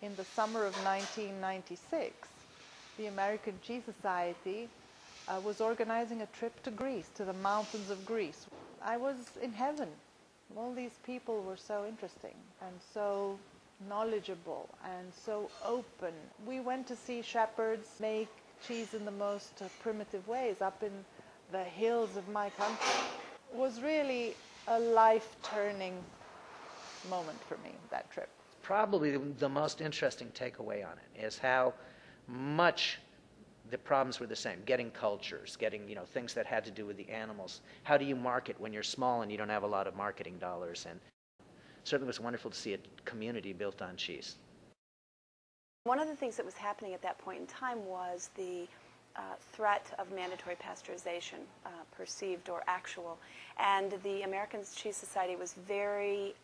in the summer of 1996, the American Cheese Society was organizing a trip to Greece, to the mountains of Greece. I was in heaven. All these people were so interesting and so knowledgeable and so open. We went to see shepherds make cheese in the most primitive ways up in the hills of my country. It was really a life-turning moment for me, that trip. Probably the most interesting takeaway on it is how much the problems were the same. Getting cultures, getting things that had to do with the animals. How do you market when you're small and you don't have a lot of marketing dollars? And certainly it was wonderful to see a community built on cheese. One of the things that was happening at that point in time was the threat of mandatory pasteurization, perceived or actual, and the American Cheese Society was very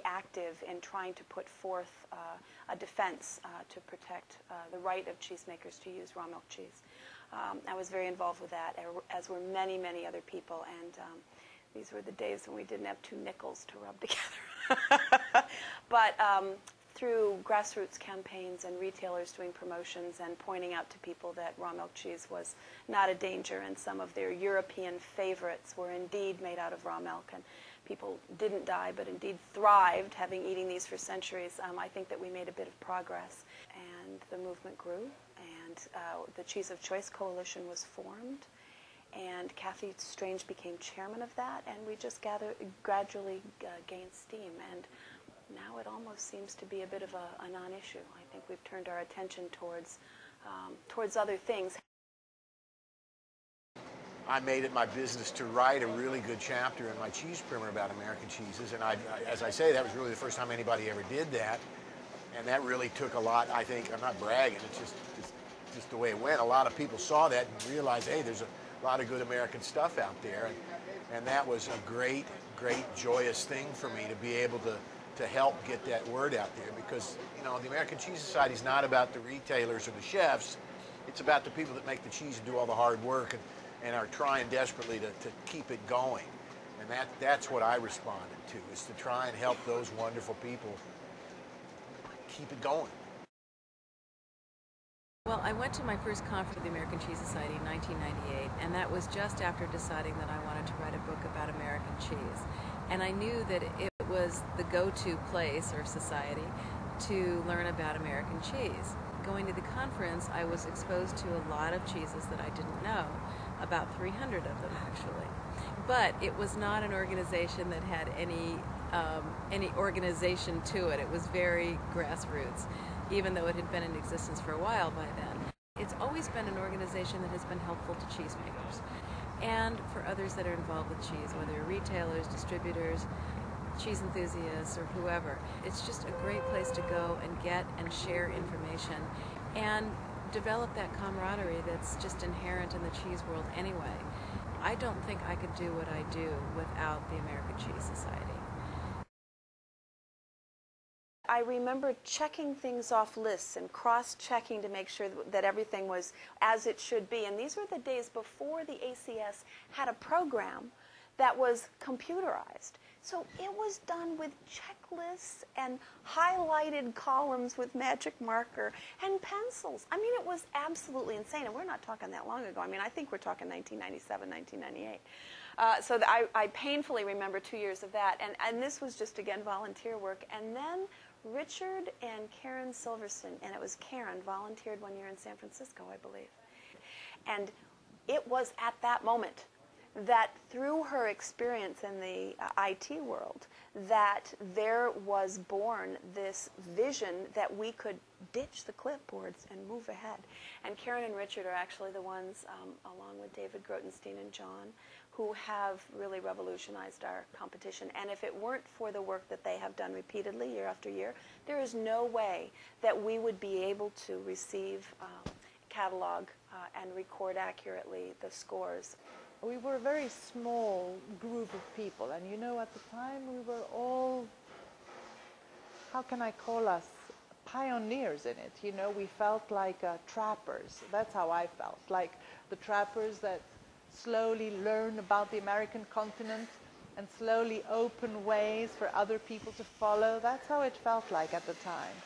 active in trying to put forth a defense to protect the right of cheesemakers to use raw milk cheese. I was very involved with that, as were many, many other people, and these were the days when we didn't have 2 nickels to rub together. But through grassroots campaigns and retailers doing promotions and pointing out to people that raw milk cheese was not a danger, and some of their European favorites were indeed made out of raw milk, and people didn't die but indeed thrived having eating these for centuries, I think that we made a bit of progress, and the movement grew, and the Cheese of Choice Coalition was formed, and Kathy Strange became chairman of that, and we just gradually gained steam, and now it almost seems to be a bit of a non-issue. I think we've turned our attention towards other things. I made it my business to write a really good chapter in my cheese primer about American cheeses, and as I say, that was really the first time anybody ever did that, and that really took a lot. I think, I'm not bragging, it's just the way it went. A lot of people saw that and realized, hey, there's a lot of good American stuff out there, and that was a great, great, joyous thing for me to be able to help get that word out there, because the American Cheese Society is not about the retailers or the chefs. It's about the people that make the cheese and do all the hard work and are trying desperately to keep it going. And that's what I responded to, is to try and help those wonderful people keep it going. Well, I went to my first conference with the American Cheese Society in 1998, and that was just after deciding that I wanted to write a book about American cheese. And I knew that it was the go-to place or society to learn about American cheese. Going to the conference, I was exposed to a lot of cheeses that I didn't know, about 300 of them actually. But it was not an organization that had any organization to it. It was very grassroots, even though it had been in existence for a while by then. It's always been an organization that has been helpful to cheesemakers and for others that are involved with cheese, whether retailers, distributors, cheese enthusiasts, or whoever. It's just a great place to go and get and share information and develop that camaraderie that's just inherent in the cheese world anyway. I don't think I could do what I do without the American Cheese Society. I remember checking things off lists and cross-checking to make sure that everything was as it should be. And these were the days before the ACS had a program that was computerized. So it was done with checklists and highlighted columns with magic marker and pencils. I mean, it was absolutely insane. And we're not talking that long ago. I mean, I think we're talking 1997, 1998. So I painfully remember 2 years of that. And this was just, again, volunteer work. And then Richard and Karen Silverson, and it was Karen, volunteered 1 year in San Francisco, I believe. And it was at that moment that through her experience in the IT world, that there was born this vision that we could ditch the clipboards and move ahead. And Karen and Richard are actually the ones, along with David Grotenstein and John, who have really revolutionized our competition. And if it weren't for the work that they have done repeatedly, year after year, there is no way that we would be able to receive, catalog, and record accurately the scores. We were a very small group of people, and at the time we were all, how can I call us, pioneers in it. We felt like trappers. That's how I felt, like the trappers that slowly learn about the American continent slowly open ways for other people to follow. That's how it felt like at the time.